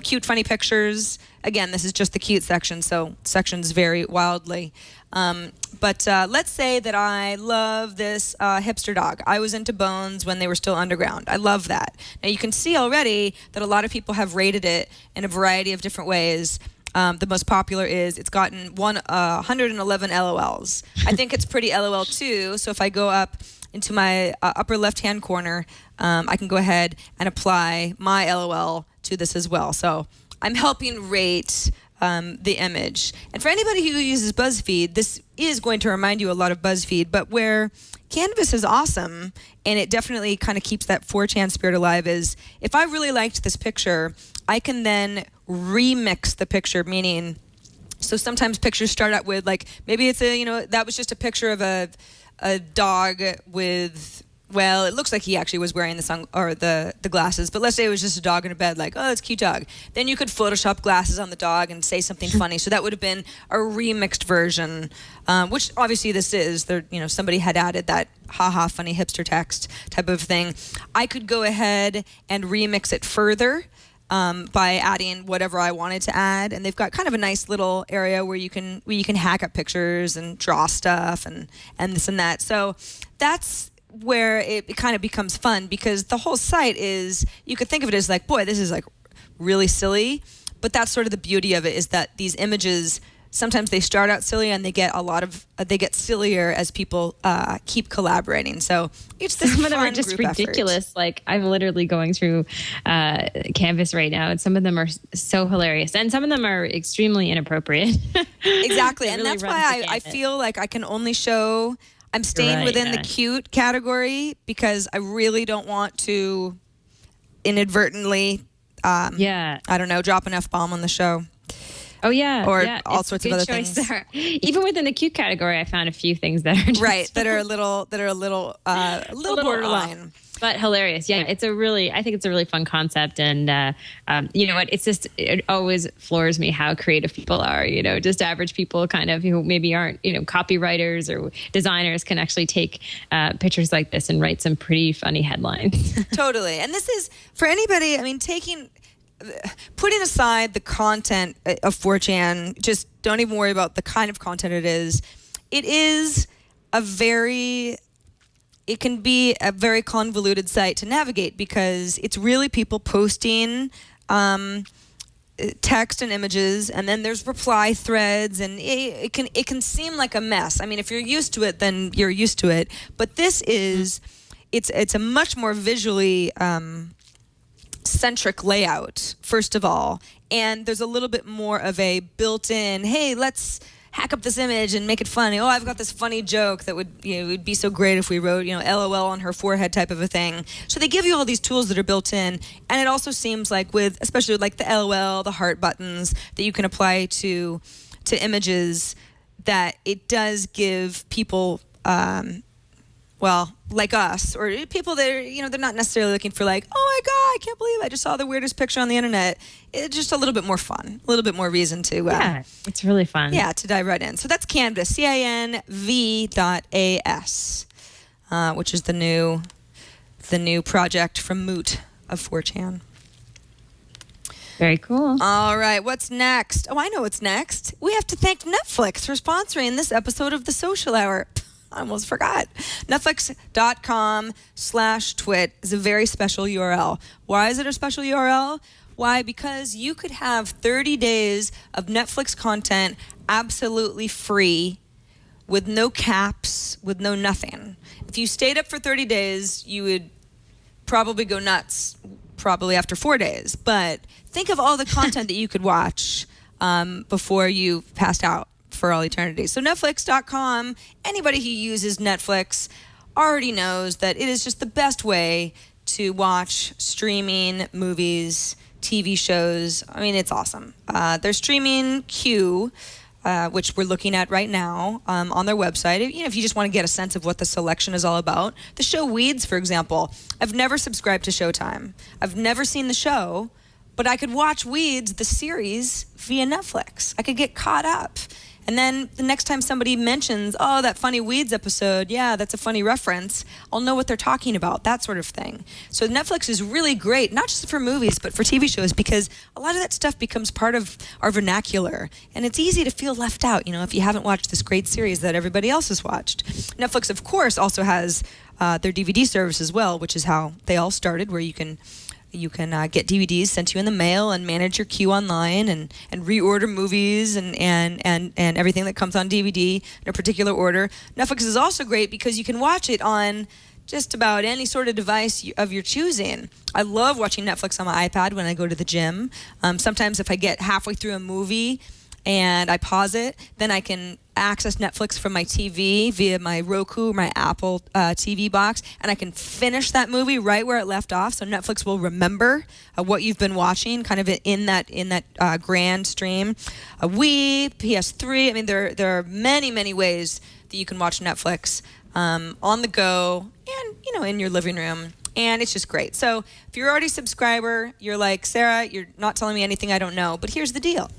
cute, funny pictures. Again, this is just the cute section, so sections vary wildly. But let's say that I love this hipster dog. I was into Bones when they were still underground. I love that. Now, you can see already that a lot of people have rated it in a variety of different ways. The most popular is it's gotten 111 LOLs. I think it's pretty LOL too. So if I go up into my upper left-hand corner, I can go ahead and apply my LOL to this as well. So I'm helping rate the image. And for anybody who uses BuzzFeed, this is going to remind you a lot of BuzzFeed, but where Canvas is awesome, and it definitely kind of keeps that 4chan spirit alive, is if I really liked this picture, I can then remix the picture, meaning, so sometimes pictures start out with, like, maybe it's that was just a picture of a dog with, well, it looks like he actually was wearing the glasses, but let's say it was just a dog in a bed, like, oh, it's a cute dog. Then you could Photoshop glasses on the dog and say something funny. So that would have been a remixed version, which obviously this is. Somebody had added that haha funny hipster text type of thing. I could go ahead and remix it further by adding whatever I wanted to add, and they've got kind of a nice little area where you can hack up pictures and draw stuff and this and that. So that's where it kind of becomes fun, because the whole site is, you could think of it as like, boy, this is like really silly, but that's sort of the beauty of it, is that these images, sometimes they start out silly and they get sillier as people keep collaborating. So it's this some of them fun are just group ridiculous. effort. Like, I'm literally going through Canvas right now, and some of them are so hilarious, and some of them are extremely inappropriate. Exactly, and really that's why I feel like I can only show. I'm staying within the cute category, because I really don't want to inadvertently, I don't know, drop an F-bomb on the show. Oh yeah, or yeah, all sorts of other things. There. Even within the cute category, I found a few things that are just that are a little borderline. Off, but hilarious. Yeah, I think it's a really fun concept, and you know what? It always floors me how creative people are. Just average people, kind of, who maybe aren't copywriters or designers, can actually take pictures like this and write some pretty funny headlines. Totally, and this is for anybody. I mean, putting aside the content of 4chan, just don't even worry about the kind of content it is. It is it can be a very convoluted site to navigate, because it's really people posting text and images, and then there's reply threads, and it can seem like a mess. I mean, if you're used to it, then you're used to it. But this is, it's a much more visually centric layout, first of all, and there's a little bit more of a built-in, hey, let's hack up this image and make it funny. Oh, I've got this funny joke that would be so great if we wrote LOL on her forehead type of a thing. So they give you all these tools that are built in, and it also seems like, especially with like the LOL, the heart buttons that you can apply to images, that it does give people like us, or people that are, they're not necessarily looking for like, oh my God, I can't believe I just saw the weirdest picture on the internet. It's just a little bit more fun, a little bit more reason to. Yeah, it's really fun. Yeah, to dive right in. So that's Canvas, Canv.as, which is the new project from Moot of 4chan. Very cool. All right, what's next? Oh, I know what's next. We have to thank Netflix for sponsoring this episode of The Social Hour. I almost forgot. Netflix.com/twit is a very special URL. Why is it a special URL? Why? Because you could have 30 days of Netflix content absolutely free, with no caps, with no nothing. If you stayed up for 30 days, you would probably go nuts, probably after 4 days. But think of all the content that you could watch before you passed out for all eternity. So Netflix.com, anybody who uses Netflix already knows that it is just the best way to watch streaming movies, TV shows. I mean, it's awesome. Their streaming queue, which we're looking at right now on their website, if you just want to get a sense of what the selection is all about. The show Weeds, for example, I've never subscribed to Showtime. I've never seen the show, but I could watch Weeds, the series, via Netflix. I could get caught up. And then the next time somebody mentions, oh, that funny Weeds episode, yeah, that's a funny reference, I'll know what they're talking about, that sort of thing. So Netflix is really great, not just for movies, but for TV shows, because a lot of that stuff becomes part of our vernacular. And it's easy to feel left out, if you haven't watched this great series that everybody else has watched. Netflix, of course, also has their DVD service as well, which is how they all started, where you can get DVDs sent to you in the mail and manage your queue online and reorder movies and everything that comes on DVD in a particular order. Netflix is also great because you can watch it on just about any sort of device of your choosing. I love watching Netflix on my iPad when I go to the gym. Sometimes if I get halfway through a movie and I pause it, then I can access Netflix from my TV via my Roku or my Apple TV box, and I can finish that movie right where it left off. So Netflix will remember what you've been watching, kind of in that grand stream. Wii, PS3. I mean, there are many ways that you can watch Netflix on the go and in your living room. And it's just great. So if you're already a subscriber, you're like, Sarah, you're not telling me anything I don't know. But here's the deal.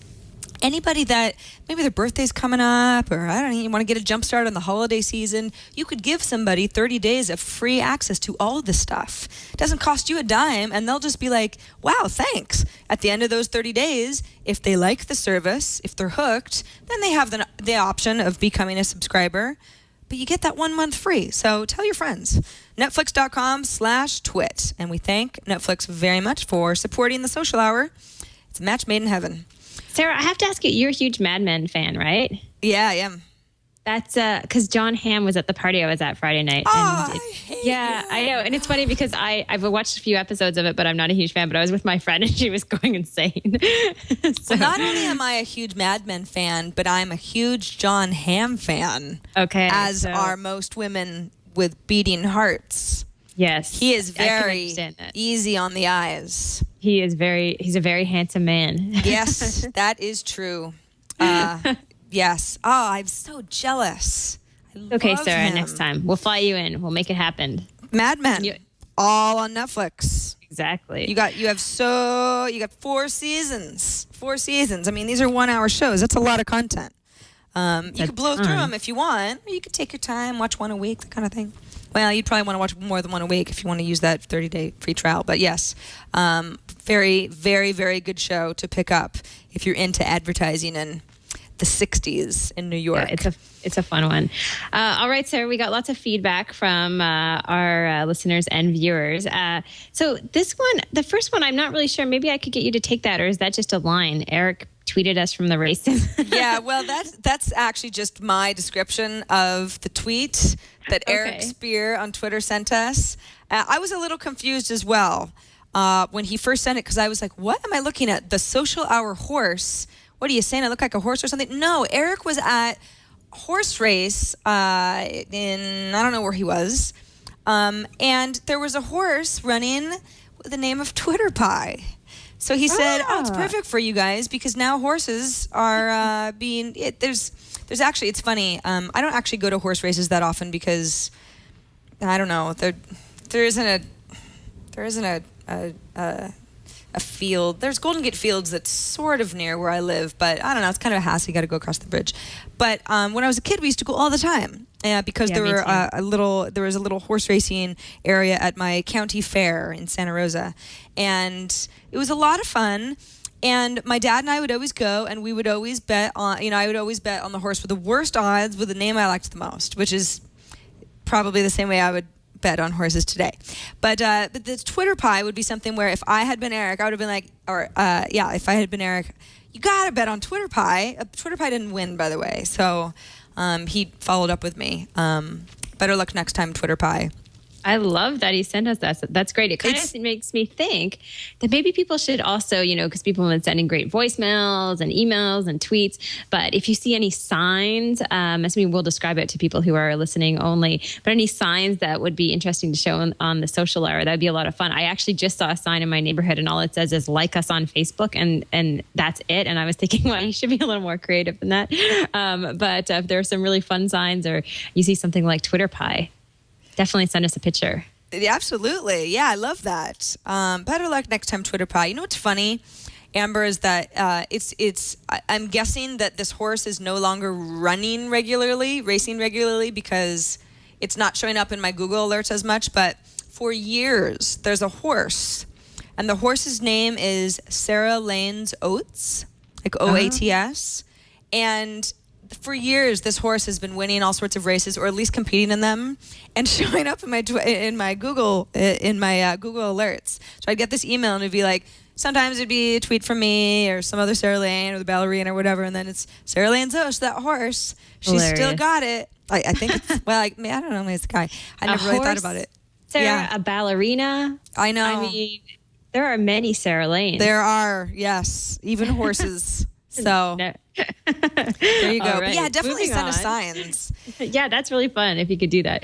Anybody that maybe their birthday's coming up, or I don't know, you want to get a jump start on the holiday season, you could give somebody 30 days of free access to all of this stuff. It doesn't cost you a dime, and they'll just be like, wow, thanks. At the end of those 30 days, if they like the service, if they're hooked, then they have the option of becoming a subscriber. But you get that 1 month free. So tell your friends. Netflix.com/twit. And we thank Netflix very much for supporting the social hour. It's a match made in heaven. Sarah, I have to ask you, you're a huge Mad Men fan, right? Yeah, I am. That's because John Hamm was at the party I was at Friday night. I hate you. I know. And it's funny because I've watched a few episodes of it, but I'm not a huge fan. But I was with my friend and she was going insane. So. Well, not only am I a huge Mad Men fan, but I'm a huge John Hamm fan. Okay. As are most women with beating hearts. Yes. He is very easy on the eyes. He's a very handsome man. Yes, that is true. Yes. Oh, I'm so jealous. Okay, Sarah, next time. We'll fly you in. We'll make it happen. Mad Men. All on Netflix. Exactly. You got 4 seasons. 4 seasons. I mean, these are 1-hour shows. That's a lot of content. You could blow through them if you want, or you could take your time, watch one a week, that kind of thing. Well, you'd probably want to watch more than one a week if you want to use that 30-day free trial. But yes, very, very, very good show to pick up if you're into advertising in the 60s in New York. Yeah, it's a fun one. All right, Sarah, we got lots of feedback from our listeners and viewers. So this one, the first one, I'm not really sure. Maybe I could get you to take that, or is that just a line? Eric tweeted us from the races. Yeah, well, that's actually just my description of the tweet that Eric Spear on Twitter sent us. I was a little confused as well when he first sent it, because I was like, what am I looking at? The social hour horse. What are you saying? I look like a horse or something? No, Eric was at a horse race in, I don't know where he was. And there was a horse running with the name of Twitter Pie. So he said, it's perfect for you guys because now horses are there's actually, it's funny. I don't actually go to horse races that often because, I don't know, there isn't a field. There's Golden Gate Fields that's sort of near where I live, but I don't know. It's kind of a hassle. You got to go across the bridge. But when I was a kid, we used to go all the time because there was a little horse racing area at my county fair in Santa Rosa, and it was a lot of fun. And my dad and I would always go, and we would always bet on. I would always bet on the horse with the worst odds with the name I liked the most, which is probably the same way I would bet on horses today. But the Twitter Pie would be something where if I had been Eric, I would have been like, if I had been Eric, you got to bet on Twitter Pie. Twitter Pie didn't win, by the way. So he followed up with me. Better luck next time, Twitter Pie. I love that he sent us that. That's great. It kind of makes me think that maybe people should also, because people have been sending great voicemails and emails and tweets. But if you see any signs, we'll describe it to people who are listening only, but any signs that would be interesting to show on the social hour, that'd be a lot of fun. I actually just saw a sign in my neighborhood and all it says is like us on Facebook and that's it. And I was thinking, well, you should be a little more creative than that. But if there are some really fun signs or you see something like Twitter Pie, definitely send us a picture. Absolutely. Yeah, I love that. Better luck next time, Twitter Pie. You know what's funny, Amber, is that I'm guessing that this horse is no longer racing regularly because it's not showing up in my Google alerts as much. But for years, there's a horse, and the horse's name is Sarah Lane's Oats, like Oats. And for years, this horse has been winning all sorts of races, or at least competing in them, and showing up in my Google alerts. So I'd get this email, and it'd be like, sometimes it'd be a tweet from me or some other Sarah Lane or the ballerina or whatever, and then it's Sarah Lane's Oats, that horse. She's still got it. I think it's, I don't know, maybe it's a guy. I never really thought about it. Sarah, Yeah. a ballerina. I know. I mean, there are many Sarah Lanes. There are, yes, even horses. So No. there you go. All But right, yeah, definitely moving send us on. signs. Yeah, that's really fun if you could do that.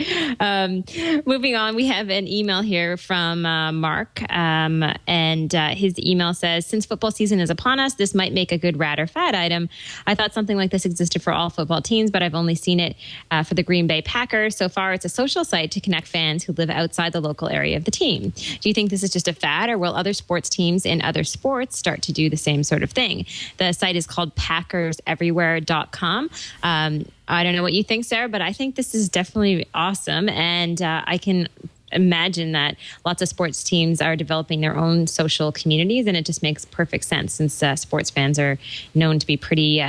Moving on, we have an email here from Mark, and his email says, since football season is upon us, this might make a good rad or fad item. I thought something like this existed for all football teams, but I've only seen it for the Green Bay Packers. So far, it's a social site to connect fans who live outside the local area of the team. Do you think this is just a fad, or will other sports teams in other sports start to do the same sort of thing? The site is called PackersEverywhere.com. I don't know what you think, Sarah, but I think this is definitely awesome. And I can imagine that lots of sports teams are developing their own social communities. And it just makes perfect sense since sports fans are known to be pretty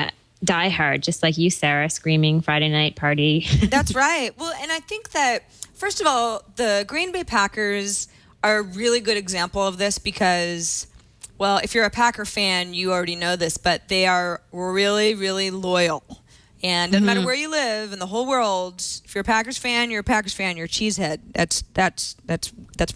diehard, just like you, Sarah, screaming Friday night party. That's right. Well, and I think that, first of all, the Green Bay Packers are a really good example of this because, well, if you're a Packer fan, you already know this, but they are really, really loyal. And doesn't matter where you live in the whole world, if you're a Packers fan, you're a Packers fan, you're a cheesehead. That's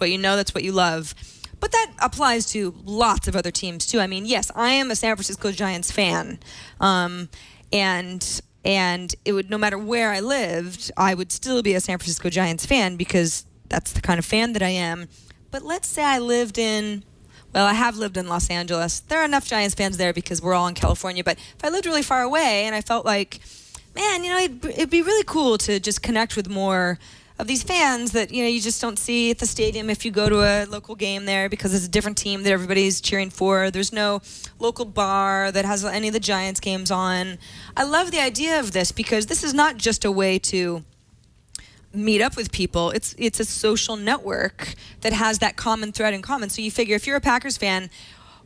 what you know, that's what you love. But that applies to lots of other teams too. I mean, yes, I am a San Francisco Giants fan. And it would, no matter where I lived, I would still be a San Francisco Giants fan because that's the kind of fan that I am. But let's say I have lived in Los Angeles. There are enough Giants fans there because we're all in California. But if I lived really far away and I felt like, man, it'd be really cool to just connect with more of these fans that, you just don't see at the stadium if you go to a local game there because it's a different team that everybody's cheering for. There's no local bar that has any of the Giants games on. I love the idea of this because this is not just a way to meet up with people. It's a social network that has that common thread in common. So you figure if you're a Packers fan,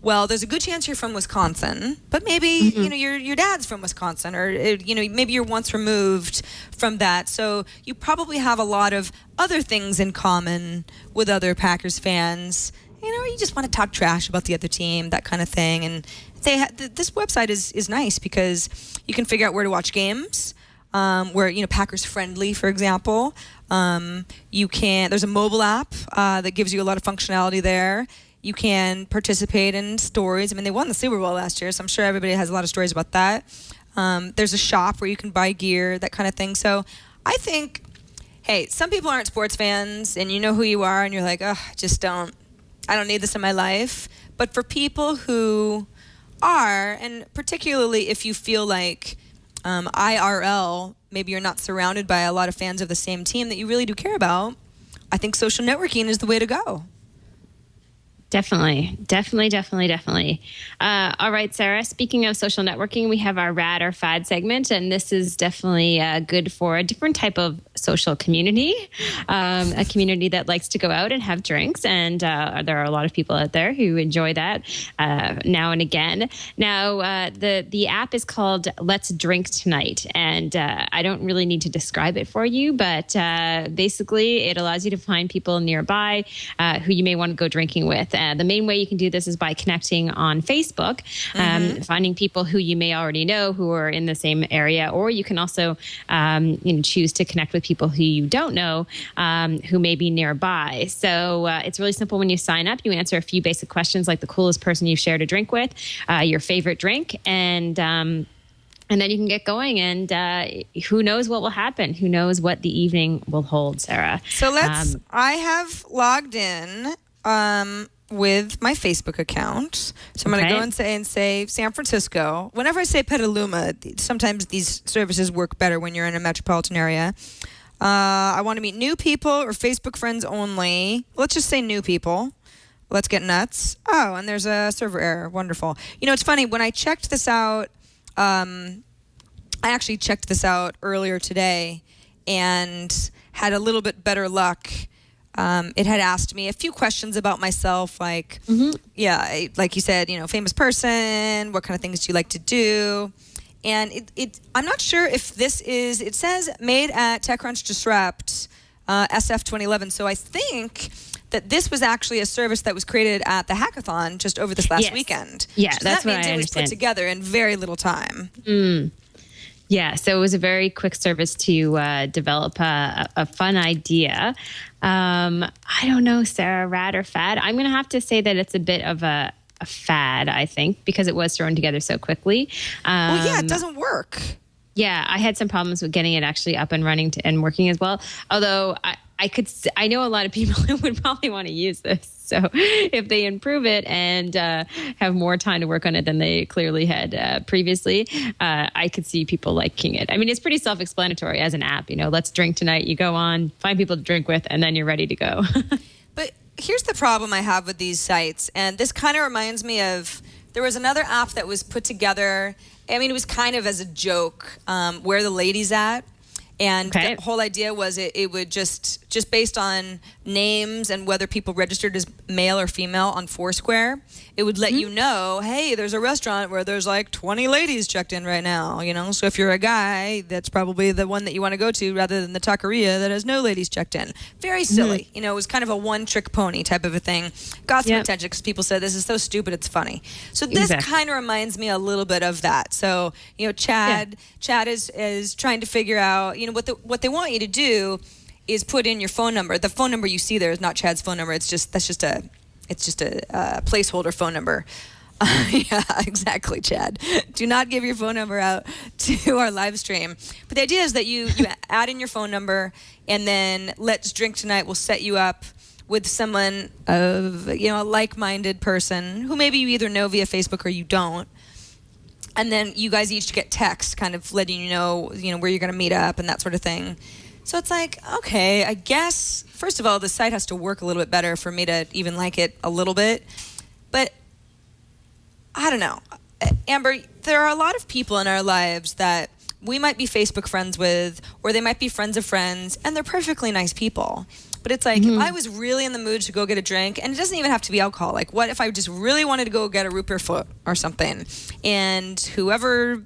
well, there's a good chance you're from Wisconsin, but maybe your dad's from Wisconsin, or maybe you're once removed from that. So you probably have a lot of other things in common with other Packers fans. You just want to talk trash about the other team, that kind of thing. And this website is nice because you can figure out where to watch games. Where Packers friendly, for example. There's a mobile app that gives you a lot of functionality there. You can participate in stories. I mean, they won the Super Bowl last year, so I'm sure everybody has a lot of stories about that. There's a shop where you can buy gear, that kind of thing. So I think, hey, some people aren't sports fans, and you know who you are, and you're like, I don't need this in my life. But for people who are, and particularly if you feel like IRL, maybe you're not surrounded by a lot of fans of the same team that you really do care about, I think social networking is the way to go. Definitely. All right, Sarah, speaking of social networking, we have our rad or fad segment, and this is definitely good for a different type of social community, a community that likes to go out and have drinks. And there are a lot of people out there who enjoy that now and again. Now, the app is called Let's Drink Tonight. And I don't really need to describe it for you, but basically it allows you to find people nearby who you may want to go drinking with. The main way you can do this is by connecting on Facebook, finding people who you may already know who are in the same area, or you can also choose to connect with people who you don't know who may be nearby. So it's really simple. When you sign up, you answer a few basic questions like the coolest person you've shared a drink with, your favorite drink, and then you can get going, and who knows what will happen? Who knows what the evening will hold, Sarah? So I have logged in with my Facebook account. So I'm going to go and say San Francisco. Whenever I say Petaluma, sometimes these services work better when you're in a metropolitan area. I want to meet new people or Facebook friends only. Let's just say new people. Let's get nuts. Oh, and there's a server error. Wonderful. It's funny. When I checked this out, I actually checked this out earlier today and had a little bit better luck. It had asked me a few questions about myself, like, like you said, famous person, what kind of things do you like to do? And I'm not sure if this is, it says made at TechCrunch Disrupt, SF 2011. So I think that this was actually a service that was created at the hackathon just over this last weekend. Yeah, so that's that what means I it was understand. put together in very little time. Yeah, so it was a very quick service to develop a fun idea. I don't know, Sarah, rad or fad? I'm going to have to say that it's a bit of a fad, I think, because it was thrown together so quickly. Well, yeah, it doesn't work. Yeah, I had some problems with getting it actually up and running and working as well. Although I know a lot of people who would probably want to use this. So if they improve it and have more time to work on it than they clearly had previously, I could see people liking it. I mean, it's pretty self-explanatory as an app. Let's drink tonight. You go on, find people to drink with, and then you're ready to go. But here's the problem I have with these sites. And this kind of reminds me of, there was another app that was put together. I mean, it was kind of as a joke, Where the Ladies At. And the whole idea was it would just based on names and whether people registered as male or female on Foursquare, it would let you know, hey, there's a restaurant where there's like 20 ladies checked in right now, So if you're a guy, that's probably the one that you want to go to rather than the taqueria that has no ladies checked in. Very silly. It was kind of a one-trick pony type of a thing. Got some attention because people said, this is so stupid, it's funny. So this kind of reminds me a little bit of that. So, Chad is trying to figure out, what they want you to do is put in your phone number. The phone number you see there is not Chad's phone number. It's just a placeholder phone number. Yeah, exactly, Chad. Do not give your phone number out to our live stream. But the idea is that you add in your phone number, and then Let's Drink Tonight will set you up with someone of a like-minded person who maybe you either know via Facebook or you don't. And then you guys each get texts kind of letting you know where you're going to meet up and that sort of thing. So it's like, okay, I guess, first of all, the site has to work a little bit better for me to even like it a little bit. But I don't know. Amber, there are a lot of people in our lives that we might be Facebook friends with, or they might be friends of friends, and they're perfectly nice people. But it's like, if I was really in the mood to go get a drink, and it doesn't even have to be alcohol. Like, what if I just really wanted to go get a root beer foot or something? And whoever,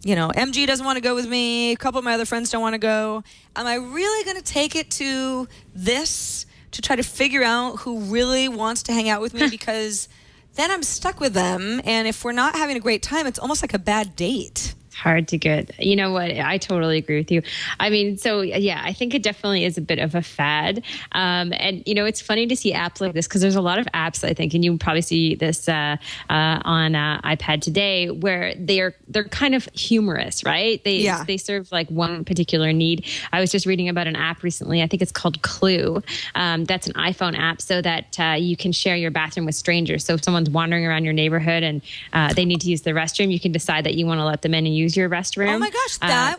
MG doesn't want to go with me, a couple of my other friends don't want to go. Am I really going to take it to this to try to figure out who really wants to hang out with me? Because then I'm stuck with them. And if we're not having a great time, it's almost like a bad date. Hard to get. You know what? I totally agree with you. I mean, so yeah, I think it definitely is a bit of a fad. And it's funny to see apps like this because there's a lot of apps, I think, and you probably see this on iPad today, where they're kind of humorous, right? They serve like one particular need. I was just reading about an app recently. I think it's called Clue. That's an iPhone app so that you can share your bathroom with strangers. So if someone's wandering around your neighborhood and they need to use the restroom, you can decide that you want to let them in and use your restroom. Oh my gosh, I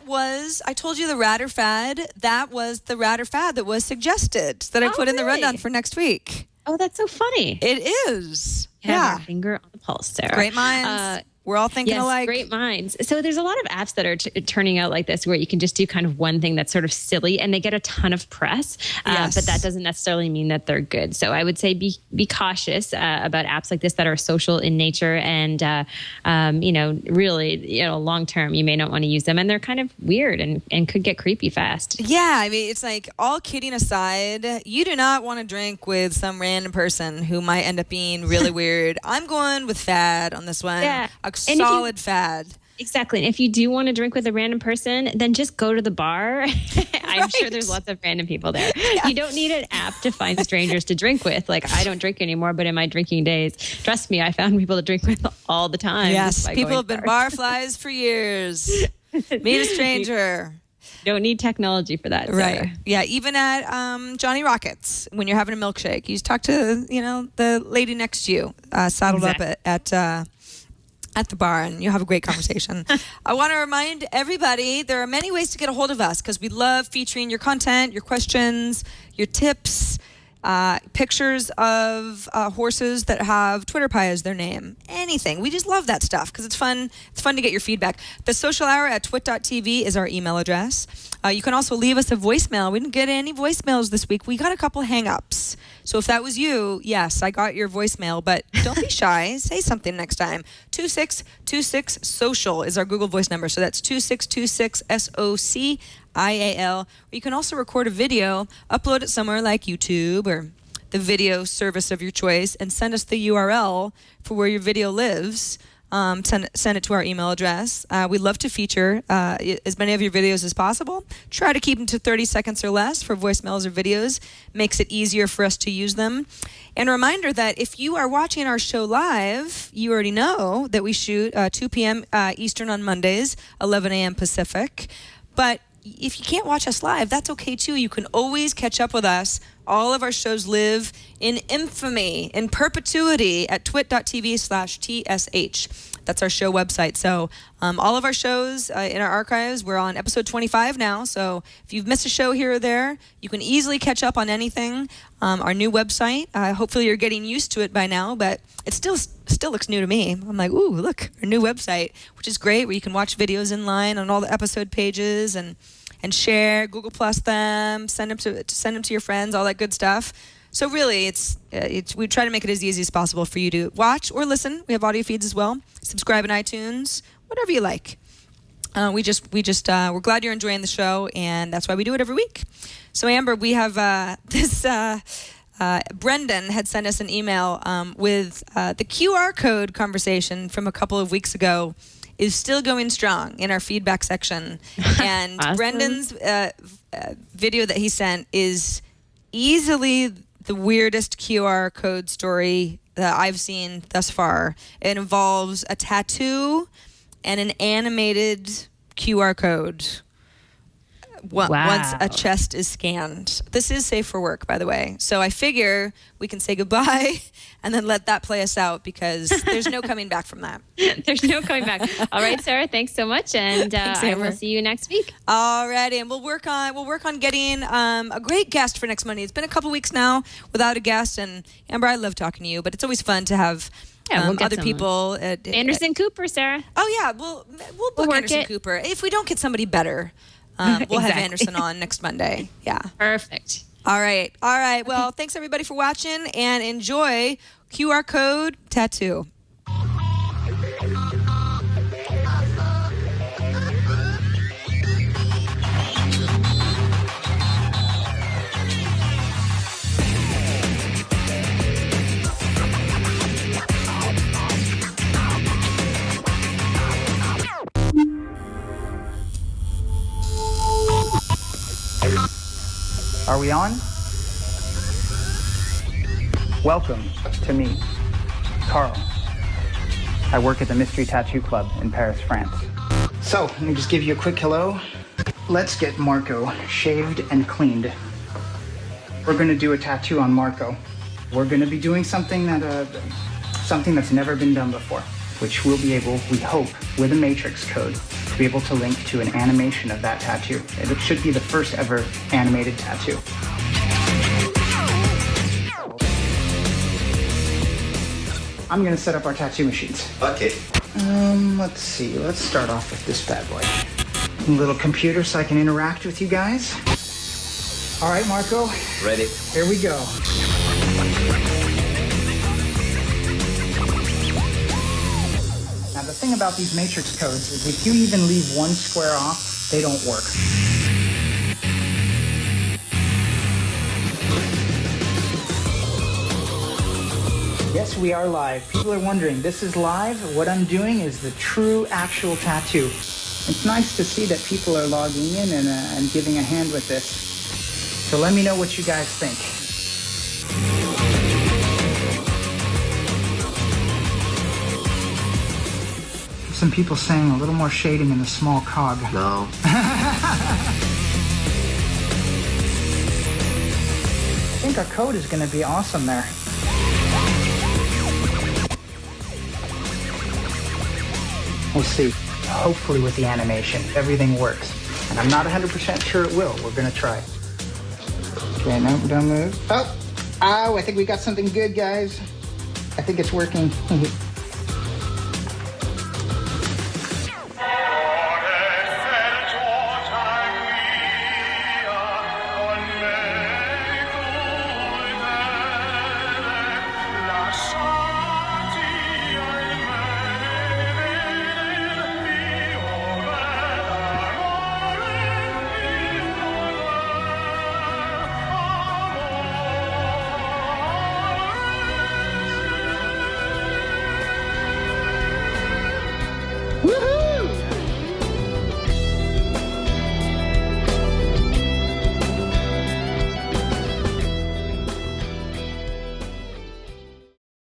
told you the rad or fad. That was the rad or fad that was suggested that I put in the rundown for next week. Oh, that's so funny. It is. Have our finger on the pulse, Sarah. Great minds. We're all thinking alike. Great minds. So there's a lot of apps that are turning out like this where you can just do kind of one thing that's sort of silly and they get a ton of press, but that doesn't necessarily mean that they're good. So I would say be cautious about apps like this that are social in nature and, really, long term, you may not want to use them and they're kind of weird and could get creepy fast. Yeah, I mean, it's like all kidding aside, you do not want to drink with some random person who might end up being really weird. I'm going with fad on this one. Yeah. Solid fad. Exactly. And if you do want to drink with a random person, then just go to the bar. I'm sure there's lots of random people there. Yeah. You don't need an app to find strangers to drink with. Like, I don't drink anymore, but in my drinking days, trust me, I found people to drink with all the time. Yes, people have been bar flies for years. Meet a stranger. Don't need technology for that. Right. Sarah. Yeah. Even at Johnny Rockets, when you're having a milkshake, you just talk to, the lady next to you, saddled up at the bar, and you'll have a great conversation. I want to remind everybody there are many ways to get a hold of us because we love featuring your content, your questions, your tips, pictures of horses that have Twitter Pie as their name. Anything. We just love that stuff because it's fun. It's fun to get your feedback. The social hour at twit.tv is our email address. You can also leave us a voicemail. We didn't get any voicemails this week. We got a couple hang-ups. So if that was you, yes, I got your voicemail, but don't be shy. Say something next time. 2626-SOCIAL is our Google Voice number. So that's 2626-SOCIAL. Or you can also record a video, upload it somewhere like YouTube or the video service of your choice, and send us the URL for where your video lives. send it to our email address. We'd love to feature as many of your videos as possible. Try to keep them to 30 seconds or less for voicemails or videos. Makes it easier for us to use them. And a reminder that if you are watching our show live, you already know that we shoot 2 p.m. Eastern on Mondays, 11 a.m. Pacific. But if you can't watch us live, that's okay too. You can always catch up with us. All of our shows live in infamy, in perpetuity at twit.tv/TSH. That's our show website. So all of our shows in our archives, we're on episode 25 now. So if you've missed a show here or there, you can easily catch up on anything. Our new website, hopefully you're getting used to it by now, but it still looks new to me. I'm like, ooh, look, our new website, which is great, where you can watch videos in line on all the episode pages and share, Google Plus them, send them to your friends, all that good stuff. So really, we try to make it as easy as possible for you to watch or listen. We have audio feeds as well. Subscribe in iTunes, whatever you like. We're glad you're enjoying the show, and that's why we do it every week. So Amber, we have Brendan had sent us an email with the QR code conversation from a couple of weeks ago is still going strong in our feedback section. And awesome. Brendan's video that he sent is easily the weirdest QR code story that I've seen thus far. It involves a tattoo and an animated QR code. Wow. Once a chest is scanned. This is safe for work, by the way. So I figure we can say goodbye and then let that play us out, because there's no coming back from that. There's no coming back. All right, Sarah, thanks so much, and I will see you next week. Alrighty, and we'll work on getting a great guest for next Monday. It's been a couple weeks now without a guest, and Amber, I love talking to you, but it's always fun to have other people. Anderson Cooper, Sarah. Oh yeah, we'll book Anderson Cooper if we don't get somebody better. We'll have Anderson on next Monday. Yeah. Perfect. All right. Well, thanks everybody for watching, and enjoy QR code tattoo. Are we on? Welcome to me, Carl. I work at the Mystery Tattoo Club in Paris, France. So, let me just give you a quick hello. Let's get Marco shaved and cleaned. We're gonna do a tattoo on Marco. We're gonna be doing something that's never been done before, which we'll be able, we hope, with a matrix code, to be able to link to an animation of that tattoo. It should be the first ever animated tattoo. I'm gonna set up our tattoo machines. Okay. Let's see, let's start off with this bad boy. A little computer so I can interact with you guys. All right, Marco. Ready. Here we go. Now, the thing about these matrix codes is if you even leave one square off, they don't work. Yes, we are live. People are wondering, this is live? What I'm doing is the true, actual tattoo. It's nice to see that people are logging in and giving a hand with this. So let me know what you guys think. Some people saying a little more shading in the small cog. No. I think our code is going to be awesome there. We'll see. Hopefully with the animation, everything works. And I'm not 100% sure it will. We're going to try. Okay, no, don't move. Oh, I think we got something good, guys. I think it's working.